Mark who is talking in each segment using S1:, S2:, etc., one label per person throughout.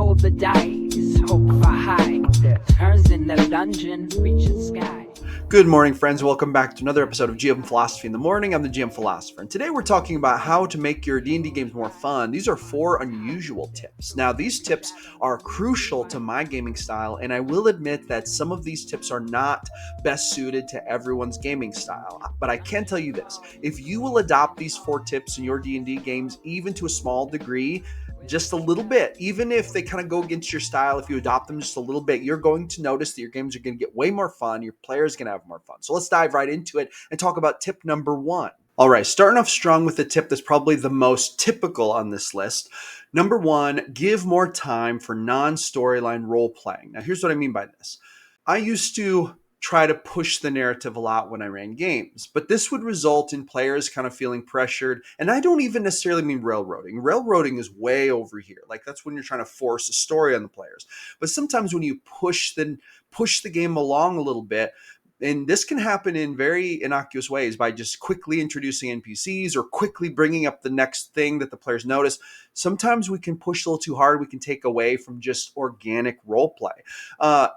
S1: roll the dice, hope for high. Turns in the dungeon, reaching sky.
S2: Good morning, friends. Welcome back to another episode of GM Philosophy in the Morning. I'm the GM Philosopher, and today we're talking about how to make your D&D games more fun. These are 4 unusual tips. Now, these tips are crucial to my gaming style, and I will admit that some of these tips are not best suited to everyone's gaming style. But I can tell you this: if you will adopt these 4 tips in your D&D games, even to a small degree, just a little bit, even if they kind of go against your style, if you adopt them just a little bit, you're going to notice that your games are going to get way more fun. Your players are going to have more fun. So let's dive right into it and talk about tip number 1. All right, starting off strong with the tip that's probably the most typical on this list. Number 1, give more time for non-storyline role playing. Now, here's what I mean by this. I used to try to push the narrative a lot when I ran games, but this would result in players kind of feeling pressured. And I don't even necessarily mean railroading. Railroading is way over here. Like, that's when you're trying to force a story on the players. But sometimes when you push the game along a little bit, and this can happen in very innocuous ways by just quickly introducing NPCs or quickly bringing up the next thing that the players notice. Sometimes we can push a little too hard. We can take away from just organic role play.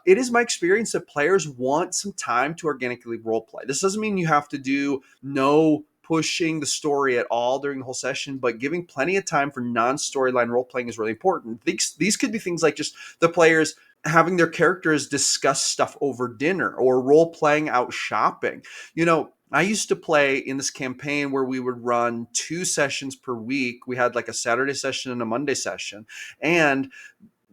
S2: It is my experience that players want some time to organically role play. This doesn't mean you have to do no pushing the story at all during the whole session, but giving plenty of time for non-storyline role playing is really important. These could be things like just the players having their characters discuss stuff over dinner or role playing out shopping. You know, I used to play in this campaign where we would run 2 sessions per week. We had like a Saturday session and a Monday session. And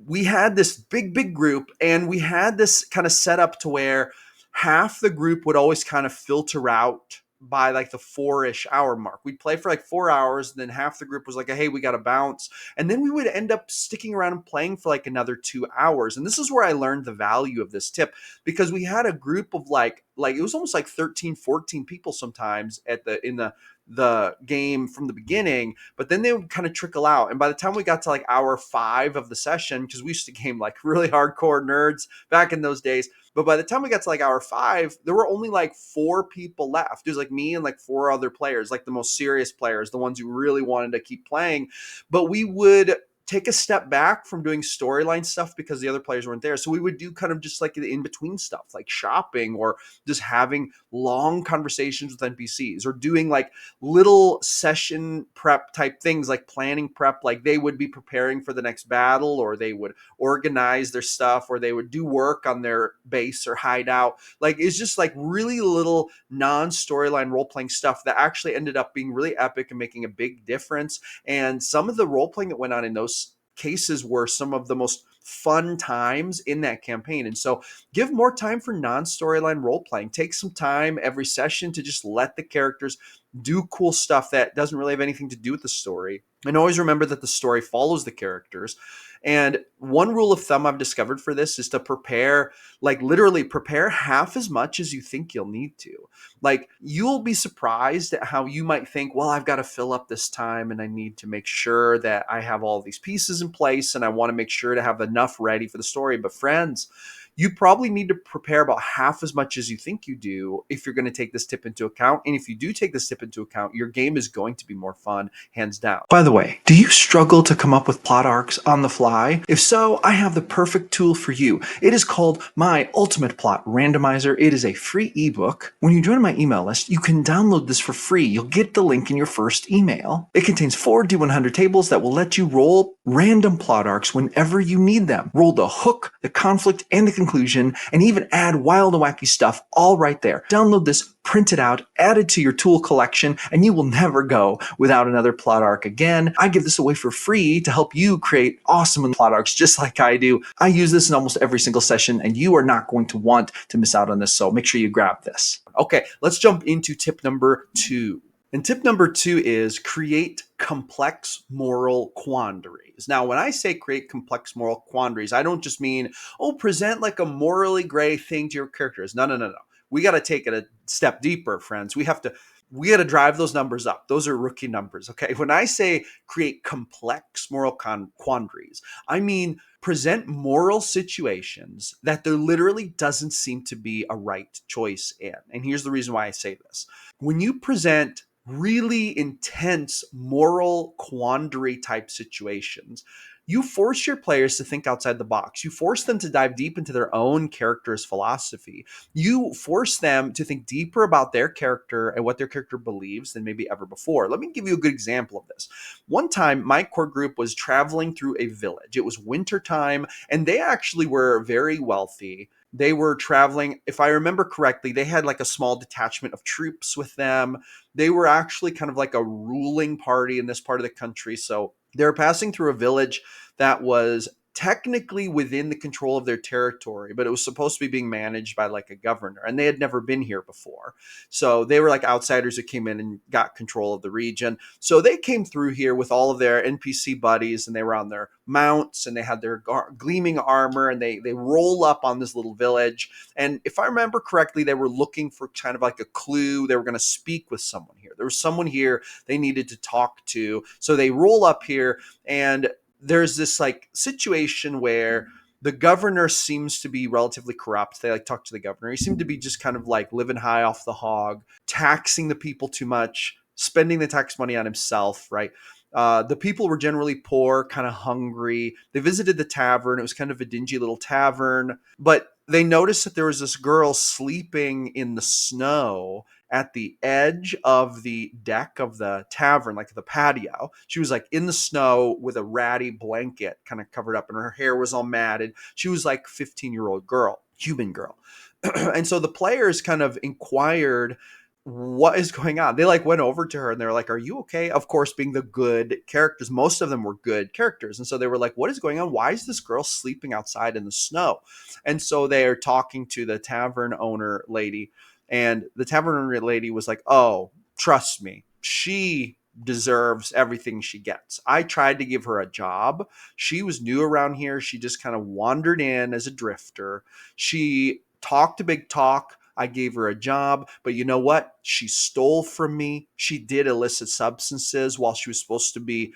S2: we had this big group, and we had this kind of set up to where half the group would always kind of filter out by like the 4-ish hour mark. We'd play for like 4 hours, and then half the group was like, hey, we got to bounce. And then we would end up sticking around and playing for like another 2 hours. And this is where I learned the value of this tip, because we had a group of like it was almost like 13, 14 people sometimes in the game from the beginning, but then they would kind of trickle out. And by the time we got to like hour 5 of the session, because we used to game like really hardcore nerds back in those days, but by the time we got to like hour 5, there were only like 4 people left. It was like me and like 4 other players, like the most serious players, the ones who really wanted to keep playing. But we would take a step back from doing storyline stuff because the other players weren't there. So we would do kind of just like the in-between stuff, like shopping or just having long conversations with NPCs or doing like little session prep type things, like planning prep. Like they would be preparing for the next battle, or they would organize their stuff, or they would do work on their base or hideout. Like it's just like really little non-storyline role-playing stuff that actually ended up being really epic and making a big difference. And some of the role-playing that went on in those cases were some of the most fun times in that campaign. And so give more time for non-storyline role playing. Take some time every session to just let the characters do cool stuff that doesn't really have anything to do with the story. And always remember that the story follows the characters. And one rule of thumb I've discovered for this is to prepare, like literally prepare half as much as you think you'll need to. Like you'll be surprised at how you might think, well, I've got to fill up this time and I need to make sure that I have all these pieces in place and I want to make sure to have enough ready for the story. But friends, you probably need to prepare about half as much as you think you do if you're going to take this tip into account. And if you do take this tip into account, your game is going to be more fun, hands down. By the way, do you struggle to come up with plot arcs on the fly? If so, I have the perfect tool for you. It is called My Ultimate Plot Randomizer. It is a free ebook. When you join my email list, you can download this for free. You'll get the link in your first email. It contains 4 D100 tables that will let you roll random plot arcs whenever you need them. Roll the hook, the conflict, and the conclusion, and even add wild and wacky stuff all right there. Download this, print it out, add it to your tool collection, and you will never go without another plot arc again. I give this away for free to help you create awesome plot arcs just like I do. I use this in almost every single session, and you are not going to want to miss out on this, so make sure you grab this. Okay, let's jump into tip number 2. And tip number 2 is create complex moral quandaries. Now, when I say create complex moral quandaries, I don't just mean, present like a morally gray thing to your characters. No. We got to take it a step deeper, friends. We got to drive those numbers up. Those are rookie numbers, okay? When I say create complex moral quandaries, I mean present moral situations that there literally doesn't seem to be a right choice in. And here's the reason why I say this. When you present really intense moral quandary type situations, you force your players to think outside the box. You force them to dive deep into their own character's philosophy. You force them to think deeper about their character and what their character believes than maybe ever before. Let me give you a good example of this. One time, my core group was traveling through a village. It was wintertime, and they actually were very wealthy. They were traveling, if I remember correctly, they had like a small detachment of troops with them. They were actually kind of like a ruling party in this part of the country. So they were passing through a village that was technically within the control of their territory, but it was supposed to be being managed by like a governor, and they had never been here before. So they were like outsiders who came in and got control of the region. So they came through here with all of their NPC buddies, and they were on their mounts, and they had their gleaming armor, and they roll up on this little village. And if I remember correctly, they were looking for kind of like a clue. They were going to speak with someone here. There was someone here they needed to talk to. So they roll up here, and there's this like situation where the governor seems to be relatively corrupt. They like talk to the governor. He seemed to be just kind of like living high off the hog, taxing the people too much, spending the tax money on himself, right? The people were generally poor, kind of hungry. They visited the tavern. It was kind of a dingy little tavern, but they noticed that there was this girl sleeping in the snow at the edge of the deck of the tavern, like the patio. She was like in the snow with a ratty blanket kind of covered up, and her hair was all matted. She was like a 15-year-old girl, human girl. And so the players kind of inquired, what is going on? They like went over to her and they're like, are you okay? Of course, being the good characters, most of them were good characters. And so they were like, what is going on? Why is this girl sleeping outside in the snow? And so they are talking to the tavern owner lady, and the tavern owner lady was like, oh, trust me, she deserves everything she gets. I tried to give her a job. She was new around here. She just kind of wandered in as a drifter. She talked a big talk. I gave her a job, but you know what? She stole from me. She did illicit substances while she was supposed to be,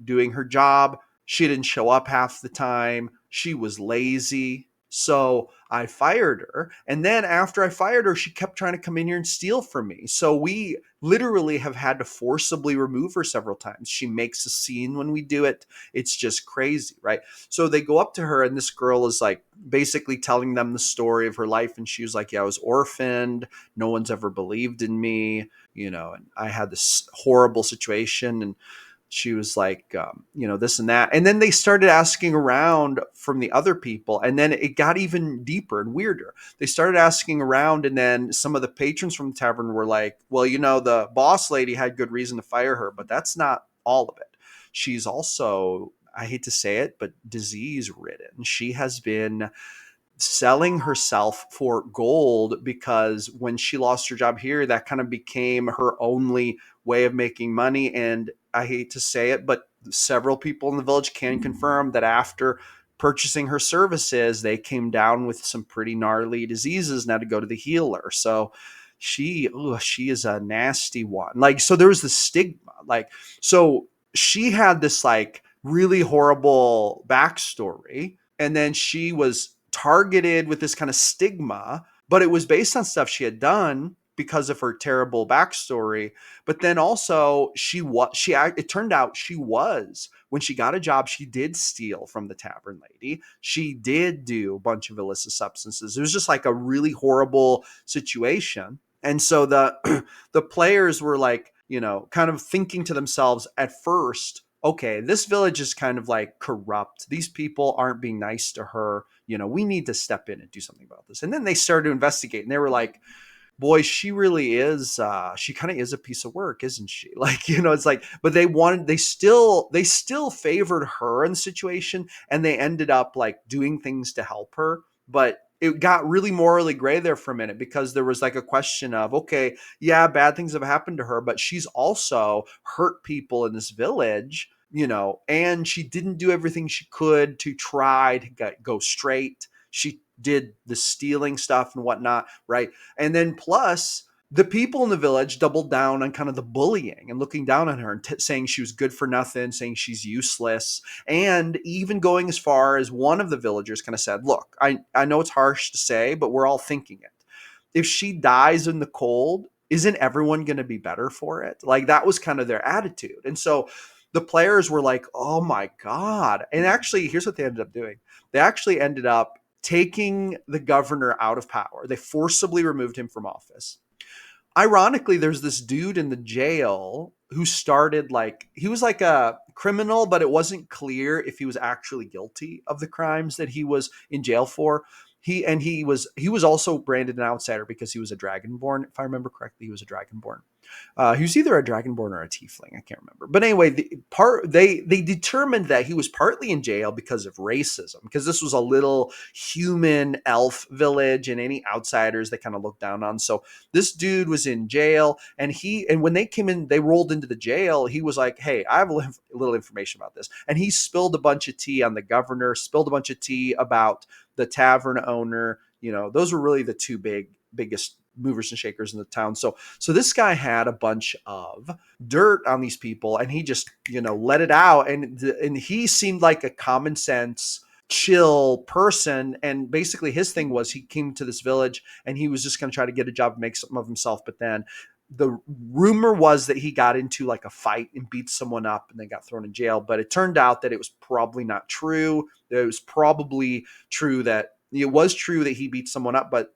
S2: doing her job. She didn't show up half the time. She was lazy. So I fired her. And then after I fired her, she kept trying to come in here and steal from me. So we literally have had to forcibly remove her several times. She makes a scene when we do it. It's just crazy, right? So they go up to her, and this girl is like basically telling them the story of her life. And she was like, yeah, I was orphaned. No one's ever believed in me, and I had this horrible situation. And she was like, this and that. And then they started asking around from the other people. And then it got even deeper and weirder. They started asking around. And then some of the patrons from the tavern were like, well, the boss lady had good reason to fire her, but that's not all of it. She's also, I hate to say it, but disease ridden. She has been selling herself for gold, because when she lost her job here, that kind of became her only way of making money. And I hate to say it, but several people in the village can confirm that after purchasing her services, they came down with some pretty gnarly diseases and had to go to the healer. So she is a nasty one. Like, so there was the stigma. Like, so she had this like really horrible backstory, and then she was targeted with this kind of stigma, but it was based on stuff she had done because of her terrible backstory. But then also it turned out when she got a job, she did steal from the tavern lady. She did do a bunch of illicit substances. It was just like a really horrible situation. And so the the players were like, kind of thinking to themselves at first, okay, this village is kind of like corrupt. These people aren't being nice to her. We need to step in and do something about this. And then they started to investigate, and they were like, boy, she really is, she kind of is a piece of work, isn't she? Like, it's like, but they still favored her in the situation, and they ended up like doing things to help her. But it got really morally gray there for a minute, because there was like a question of, okay, yeah, bad things have happened to her, but she's also hurt people in this village, and she didn't do everything she could to try to go straight. She did the stealing stuff and whatnot, right? And then plus, the people in the village doubled down on kind of the bullying and looking down on her and saying she was good for nothing, saying she's useless, and even going as far as one of the villagers kind of said, look, I know it's harsh to say, but we're all thinking it. If she dies in the cold, isn't everyone going to be better for it? Like, that was kind of their attitude. And so the players were like, oh my God. And actually, here's what they ended up doing. They actually ended up taking the governor out of power. They forcibly removed him from office. Ironically, there's this dude in the jail who started he was like a criminal, but it wasn't clear if he was actually guilty of the crimes that he was in jail for. He was also branded an outsider because he was a dragonborn. If I remember correctly, he was a dragonborn. He was either a dragonborn or a tiefling. I can't remember. But anyway, they determined that he was partly in jail because of racism, because this was a little human elf village, and any outsiders they kind of looked down on. So this dude was in jail, and when they came in, they rolled into the jail. He was like, "Hey, I have a little information about this," and he spilled a bunch of tea on the governor, spilled a bunch of tea about the tavern owner. Those were really the two biggest movers and shakers in the town. So this guy had a bunch of dirt on these people, and he just, let it out. And he seemed like a common sense, chill person. And basically his thing was he came to this village and he was just going to try to get a job and make something of himself. But then the rumor was that he got into like a fight and beat someone up and then got thrown in jail. But it turned out that it was probably not true. It was probably true that he beat someone up, but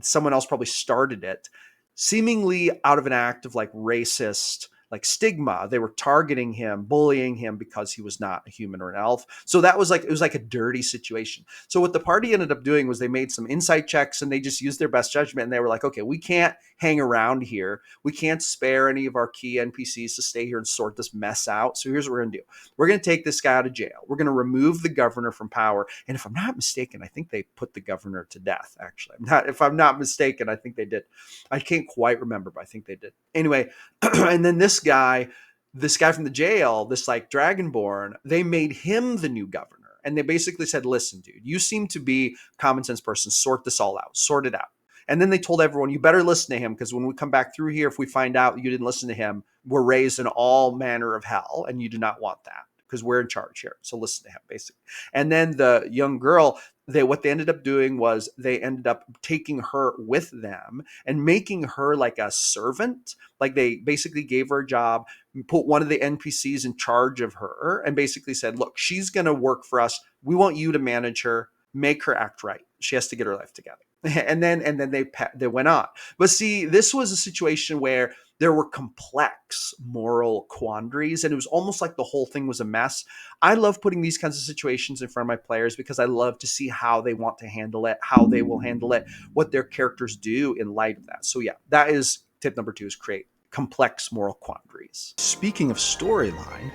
S2: someone else probably started it, seemingly out of an act of like racist, like stigma. They were targeting him, bullying him because he was not a human or an elf. So it was like a dirty situation. So what the party ended up doing was they made some insight checks and they just used their best judgment. And they were like, okay, we can't hang around here. We can't spare any of our key NPCs to stay here and sort this mess out. So here's what we're going to do. We're going to take this guy out of jail. We're going to remove the governor from power. And if I'm not mistaken, I think they put the governor to death, actually. If I'm not mistaken, I think they did. I can't quite remember, but I think they did. Anyway, and then this guy from the jail, this like dragonborn, they made him the new governor. And they basically said, listen, dude, you seem to be a common sense person. Sort this all out. Sort it out. And then they told everyone, you better listen to him, because when we come back through here, if we find out you didn't listen to him, we're raised in all manner of hell, and you do not want that because we're in charge here. So listen to him, basically. And then the young girl, what they ended up doing was they ended up taking her with them and making her like a servant. Like they basically gave her a job, put one of the NPCs in charge of her, and basically said, look, she's going to work for us. We want you to manage her, make her act right. She has to get her life together. And then they went on. But see, this was a situation where there were complex moral quandaries, and it was almost like the whole thing was a mess. I love putting these kinds of situations in front of my players because I love to see how they want to handle it, how they will handle it, what their characters do in light of that. So yeah, that is tip number 2, is create complex moral quandaries. Speaking of storyline,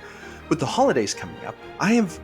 S2: with the holidays coming up, I have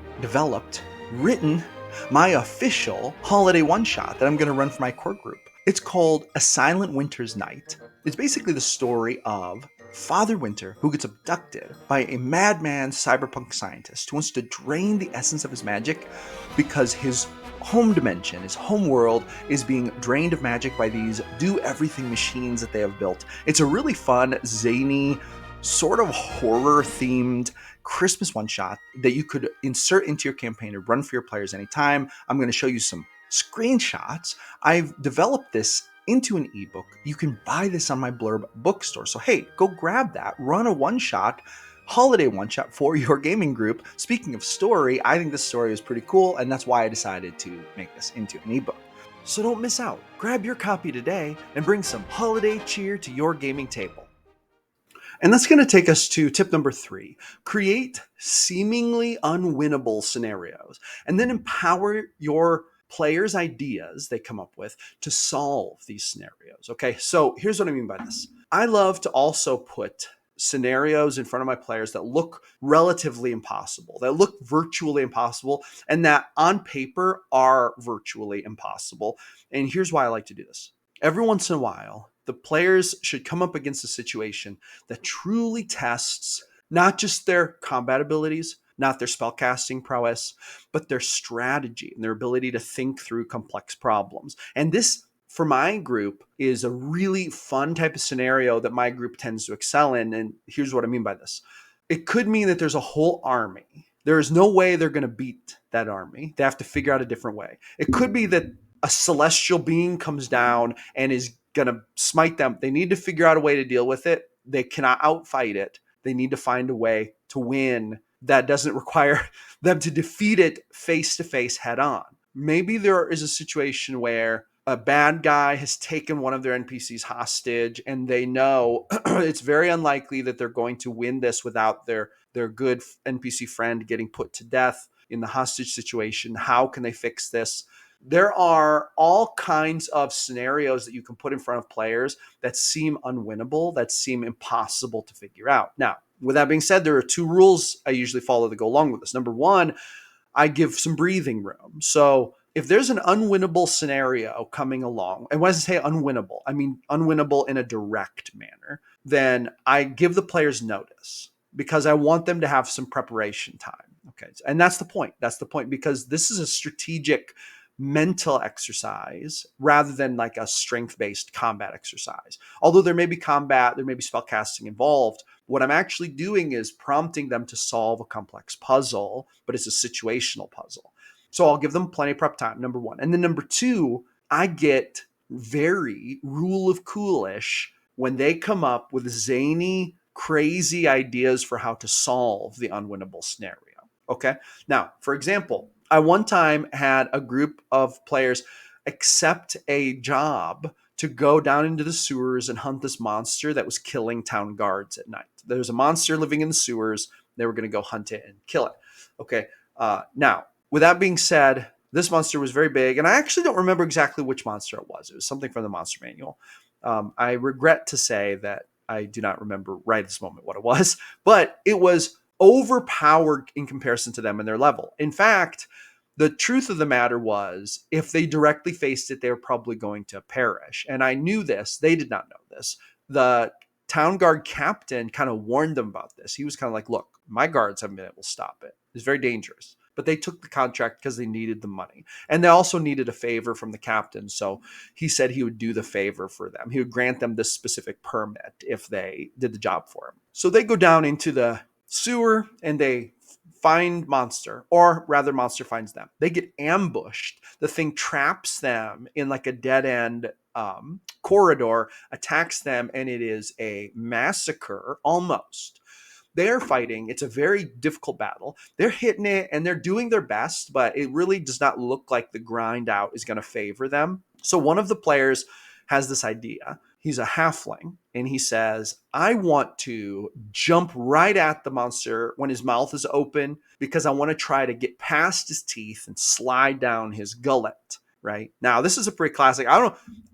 S2: written my official holiday one-shot that I'm going to run for my core group. It's called A Silent Winter's Night. It's basically the story of Father Winter, who gets abducted by a madman cyberpunk scientist who wants to drain the essence of his magic because his home dimension, his home world, is being drained of magic by these do-everything machines that they have built. It's a really fun, zany, sort of horror-themed Christmas one-shot that you could insert into your campaign and run for your players anytime. I'm going to show you some screenshots. I've developed this into an ebook. You can buy this on my Blurb bookstore. So hey, go grab that. Run a one-shot, holiday one-shot for your gaming group. Speaking of story, I think this story is pretty cool, and that's why I decided to make this into an ebook. So don't miss out. Grab your copy today and bring some holiday cheer to your gaming table. And that's going to take us to tip number 3. Create seemingly unwinnable scenarios, and then empower your players' ideas they come up with to solve these scenarios. Okay, so here's what I mean by this. I love to also put scenarios in front of my players that look relatively impossible, that look virtually impossible, and that on paper are virtually impossible. And here's why I like to do this. Every once in a while, the players should come up against a situation that truly tests not just their combat abilities, not their spellcasting prowess, but their strategy and their ability to think through complex problems. And this, for my group, is a really fun type of scenario that my group tends to excel in. And here's what I mean by this. It could mean that there's a whole army. There is no way they're going to beat that army. They have to figure out a different way. It could be that a celestial being comes down and is going to smite them. They need to figure out a way to deal with it. They cannot outfight it. they need to find a way to win that doesn't require them to defeat it face to face head on. Maybe there is a situation where a bad guy has taken one of their NPCs hostage and they know it's very unlikely that they're going to win this without their good NPC friend getting put to death in the hostage situation. How can they fix this? There are all kinds of scenarios that you can put in front of players that seem unwinnable, that seem impossible to figure out. Now, with that being said, there are two rules I usually follow that go along with this. Number one, I give some breathing room. So if there's an unwinnable scenario coming along, and when I say unwinnable, I mean unwinnable in a direct manner, then I give the players notice because I want them to have some preparation time. Okay. And that's the point. That's the point, because this is a strategic mental exercise rather than like a strength-based combat exercise. Although there may be combat, there may be spellcasting involved, what I'm actually doing is prompting them to solve a complex puzzle, but it's a situational puzzle. So I'll give them plenty of prep time, number one. And then number two, I get very rule of coolish when they come up with zany, crazy ideas for how to solve the unwinnable scenario. Okay. Now, for example, I one time had a group of players accept a job to go down into the sewers and hunt this monster that was killing town guards at night. There was a monster living in the sewers. They were going to go hunt it and kill it. Okay. Now, with that being said, this monster was very big, and I actually don't remember exactly which monster it was. It was something from the monster manual. I regret to say that I do not remember right at this moment what it was, but it was overpowered in comparison to them and their level. In fact, the truth of the matter was, if they directly faced it, they were probably going to perish. And I knew this. They did not know this. The town guard captain kind of warned them about this. He was kind of like, look, my guards haven't been able to stop it. It's very dangerous. But they took the contract because they needed the money. And they also needed a favor from the captain. So he said he would do the favor for them. He would grant them this specific permit if they did the job for him. So they go down into the sewer and they find monster, or rather monster finds them. They get ambushed. The thing traps them in like a dead end corridor, attacks them, and it is a massacre almost. They're fighting. It's a very difficult battle. They're hitting it and they're doing their best, but it really does not look like the grind out is going to favor them. So one of the players has this idea. He's a halfling, and he says, I want to jump right at the monster when his mouth is open because I want to try to get past his teeth and slide down his gullet, right? Now, this is a pretty classic.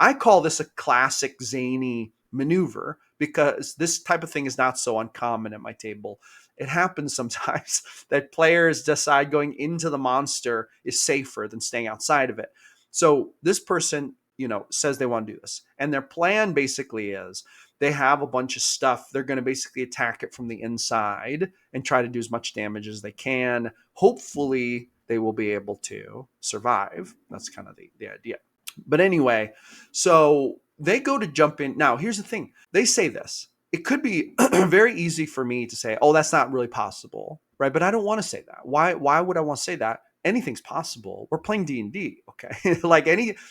S2: I call this a classic zany maneuver because this type of thing is not so uncommon at my table. It happens sometimes that players decide going into the monster is safer than staying outside of it. So this person, says they want to do this. And their plan basically is they have a bunch of stuff. They're going to basically attack it from the inside and try to do as much damage as they can. Hopefully they will be able to survive. That's kind of the idea. But anyway, so they go to jump in. Now, here's the thing. They say this. It could be very easy for me to say, oh, that's not really possible, right? But I don't want to say that. Why would I want to say that? Anything's possible. We're playing D&D, okay?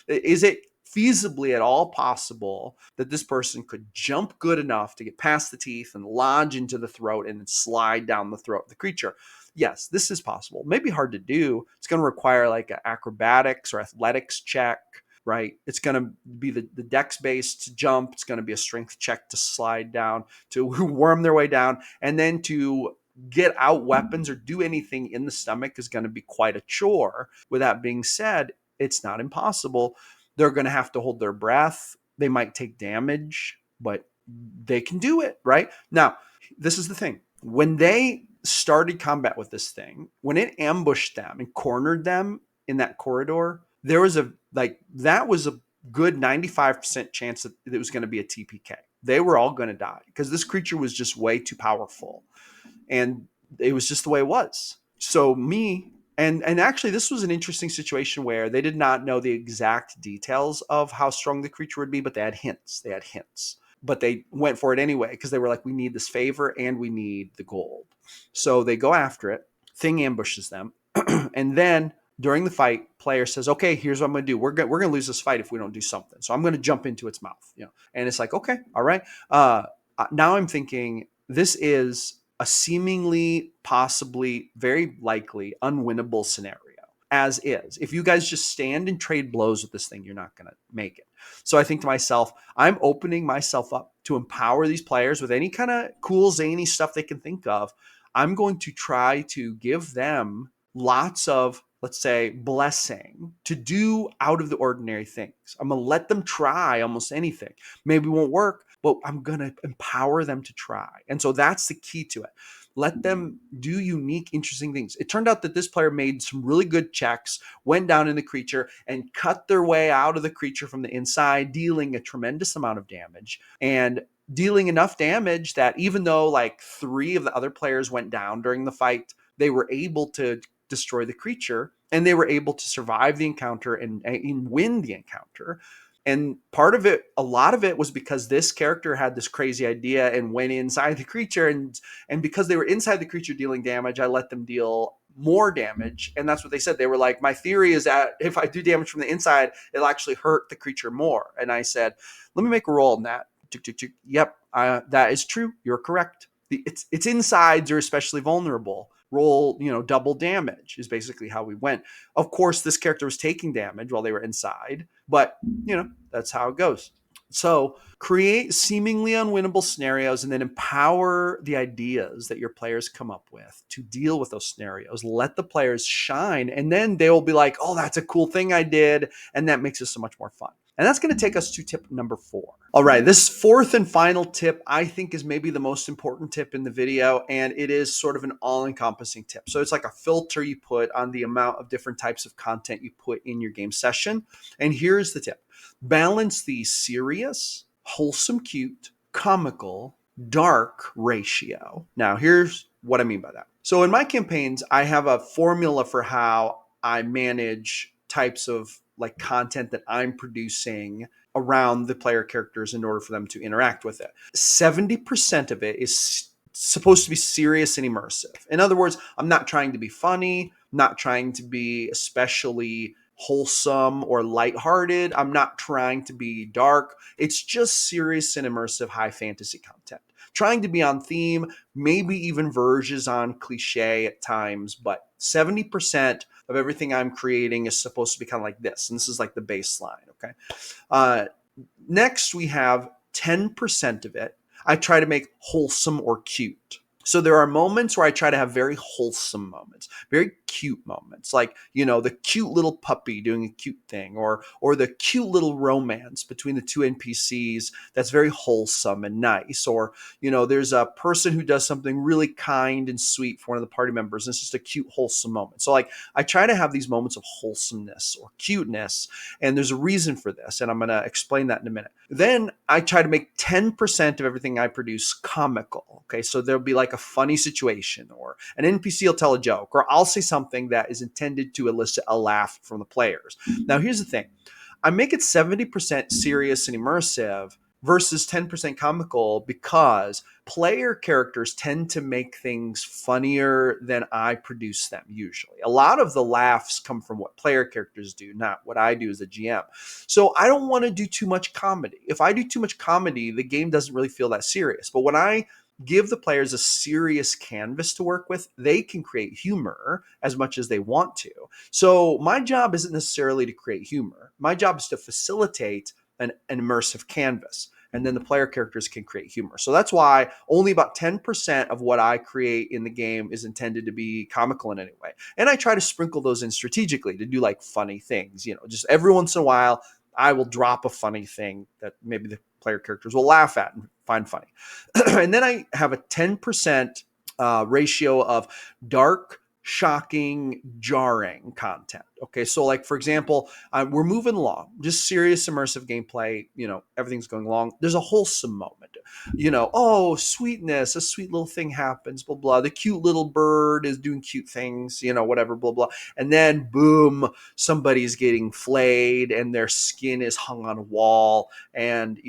S2: Is it feasibly at all possible that this person could jump good enough to get past the teeth and lodge into the throat and then slide down the throat of the creature? Yes, this is possible. Maybe hard to do. It's going to require like an acrobatics or athletics check, right? It's going to be the dex-based jump. It's going to be a strength check to slide down, to worm their way down, and then to get out weapons or do anything in the stomach is going to be quite a chore. With that being said, it's not impossible. They're going to have to hold their breath. They might take damage, but they can do it, right? Now, this is the thing. When they started combat with this thing, when it ambushed them and cornered them in that corridor, that was a good 95% chance that it was going to be a TPK. They were all going to die because this creature was just way too powerful. And it was just the way it was. So and actually this was an interesting situation where they did not know the exact details of how strong the creature would be, but they had hints. But they went for it anyway because they were like, we need this favor and we need the gold. So they go after it. Thing ambushes them. And then during the fight, player says, okay, here's what I'm going to do. We're going to lose this fight if we don't do something. So I'm going to jump into its mouth. And it's like, okay, all right. Now I'm thinking, this is a seemingly, possibly, very likely unwinnable scenario as is. If you guys just stand and trade blows with this thing, you're not going to make it. So I think to myself, I'm opening myself up to empower these players with any kind of cool, zany stuff they can think of. I'm going to try to give them lots of, let's say, blessing to do out of the ordinary things. I'm going to let them try almost anything. Maybe it won't work, but I'm going to empower them to try. And so that's the key to it. Let them do unique, interesting things. It turned out that this player made some really good checks, went down in the creature, and cut their way out of the creature from the inside, dealing a tremendous amount of damage. And dealing enough damage that even though like 3 of the other players went down during the fight, they were able to destroy the creature, and they were able to survive the encounter and win the encounter. And part of it, a lot of it was because this character had this crazy idea and went inside the creature, and because they were inside the creature dealing damage, I let them deal more damage. And that's what they said. They were like, my theory is that if I do damage from the inside, it'll actually hurt the creature more. And I said, let me make a roll on that. Yep, that is true. You're correct. Its insides are especially vulnerable. Roll, double damage is basically how we went. Of course, this character was taking damage while they were inside, but that's how it goes. So create seemingly unwinnable scenarios and then empower the ideas that your players come up with to deal with those scenarios. Let the players shine, and then they will be like, oh, that's a cool thing I did. And that makes it so much more fun. And that's going to take us to tip number 4. All right, this 4th and final tip, I think, is maybe the most important tip in the video, and it is sort of an all-encompassing tip. So it's like a filter you put on the amount of different types of content you put in your game session. And here's the tip. Balance the serious, wholesome, cute, comical, dark ratio. Now, here's what I mean by that. So in my campaigns, I have a formula for how I manage types of like content that I'm producing around the player characters in order for them to interact with it. 70% of it is supposed to be serious and immersive. In other words, I'm not trying to be funny, not trying to be especially wholesome or lighthearted. I'm not trying to be dark. It's just serious and immersive high fantasy content. Trying to be on theme, maybe even verges on cliche at times, but 70% of everything I'm creating is supposed to be kind of like this. And this is like the baseline, okay? Next, we have 10% of it I try to make wholesome or cute. So there are moments where I try to have very wholesome moments, very cute moments, like, the cute little puppy doing a cute thing, or the cute little romance between the 2 NPCs that's very wholesome and nice, or, there's a person who does something really kind and sweet for one of the party members, and it's just a cute, wholesome moment. So, like, I try to have these moments of wholesomeness or cuteness, and there's a reason for this, and I'm going to explain that in a minute. Then I try to make 10% of everything I produce comical, okay? So there'll be like a funny situation, or an NPC will tell a joke, or I'll say something that is intended to elicit a laugh from the players. Now, here's the thing. I make it 70% serious and immersive versus 10% comical because player characters tend to make things funnier than I produce them usually. A lot of the laughs come from what player characters do, not what I do as a GM. So I don't want to do too much comedy. If I do too much comedy, the game doesn't really feel that serious. But when I give the players a serious canvas to work with, they can create humor as much as they want to. So my job isn't necessarily to create humor. My job is to facilitate an immersive canvas, and then the player characters can create humor. So that's why only about 10% of what I create in the game is intended to be comical in any way. And I try to sprinkle those in strategically to do like funny things, just every once in a while, I will drop a funny thing that maybe the player characters will laugh at and find funny. And then I have a 10% ratio of dark, shocking, jarring content. Okay, so like, for example, we're moving along, just serious, immersive gameplay, everything's going along. There's a wholesome moment, oh, sweetness, a sweet little thing happens, blah, blah. The cute little bird is doing cute things, whatever, blah, blah. And then, boom, somebody's getting flayed and their skin is hung on a wall, and,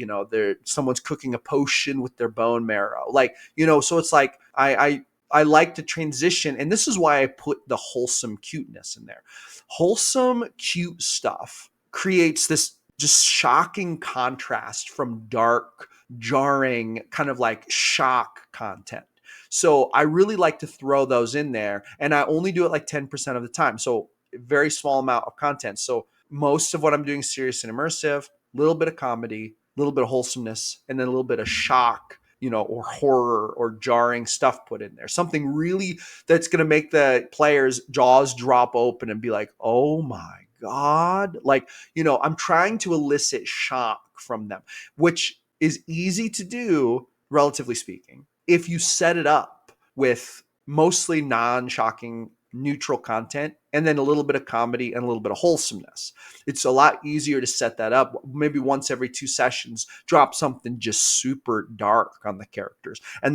S2: someone's cooking a potion with their bone marrow. Like, so it's like, I like to transition, and this is why I put the wholesome cuteness in there. Wholesome, cute stuff creates this just shocking contrast from dark, jarring, kind of like shock content. So I really like to throw those in there, and I only do it like 10% of the time. So very small amount of content. So most of what I'm doing is serious and immersive, a little bit of comedy, a little bit of wholesomeness, and then a little bit of shock, or horror or jarring stuff put in there. Something really that's going to make the players' jaws drop open and be like, oh my God. Like, I'm trying to elicit shock from them, which is easy to do, relatively speaking, if you set it up with mostly non-shocking neutral content and then a little bit of comedy and a little bit of wholesomeness. It's a lot easier to set that up. Maybe once every 2 sessions, drop something just super dark on the characters and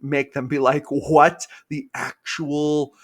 S2: make them be like, what the actual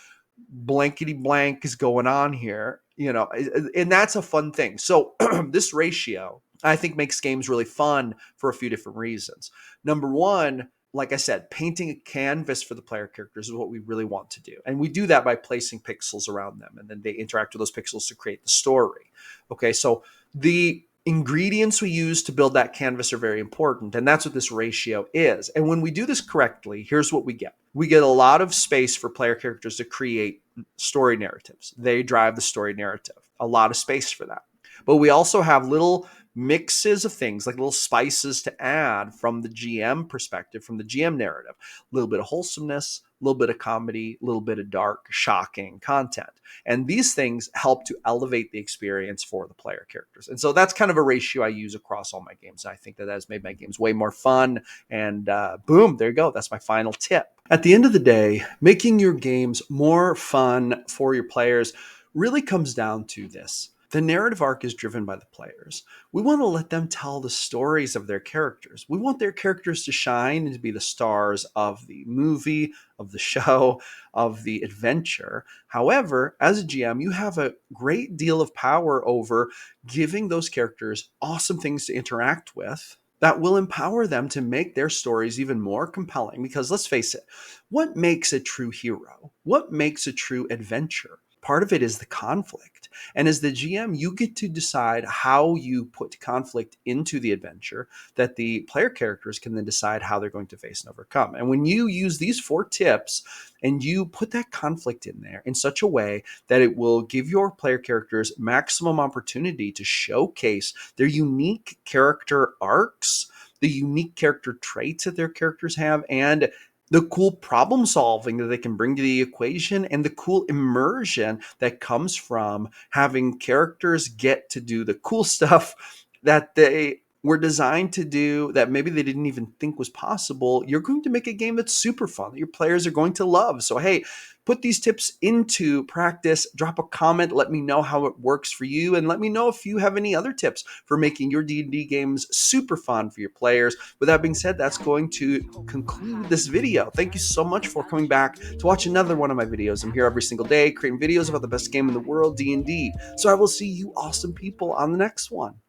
S2: blankety blank is going on here? And that's a fun thing. So this ratio, I think, makes games really fun for a few different reasons. Number one, like I said, painting a canvas for the player characters is what we really want to do. And we do that by placing pixels around them, and then they interact with those pixels to create the story. Okay, so the ingredients we use to build that canvas are very important, and that's what this ratio is. And when we do this correctly, here's what we get. We get a lot of space for player characters to create story narratives. They drive the story narrative. A lot of space for that. But we also have little mixes of things, like little spices to add from the GM perspective, from the GM narrative. A little bit of wholesomeness, a little bit of comedy, a little bit of dark, shocking content. And these things help to elevate the experience for the player characters. And so that's kind of a ratio I use across all my games. I think that has made my games way more fun. And boom, there you go. That's my final tip. At the end of the day, making your games more fun for your players really comes down to this. The narrative arc is driven by the players. We want to let them tell the stories of their characters. We want their characters to shine and to be the stars of the movie, of the show, of the adventure. However, as a GM, you have a great deal of power over giving those characters awesome things to interact with that will empower them to make their stories even more compelling. Because let's face it, what makes a true hero? What makes a true adventure? Part of it is the conflict. And as the GM, you get to decide how you put conflict into the adventure that the player characters can then decide how they're going to face and overcome. And when you use these 4 tips and you put that conflict in there in such a way that it will give your player characters maximum opportunity to showcase their unique character arcs, the unique character traits that their characters have, and the cool problem solving that they can bring to the equation, and the cool immersion that comes from having characters get to do the cool stuff that they were designed to do that maybe they didn't even think was possible. You're going to make a game that's super fun, that your players are going to love. So, hey, put these tips into practice. Drop a comment. Let me know how it works for you. And let me know if you have any other tips for making your D&D games super fun for your players. With that being said, that's going to conclude this video. Thank you so much for coming back to watch another one of my videos. I'm here every single day creating videos about the best game in the world, D&D. So I will see you awesome people on the next one.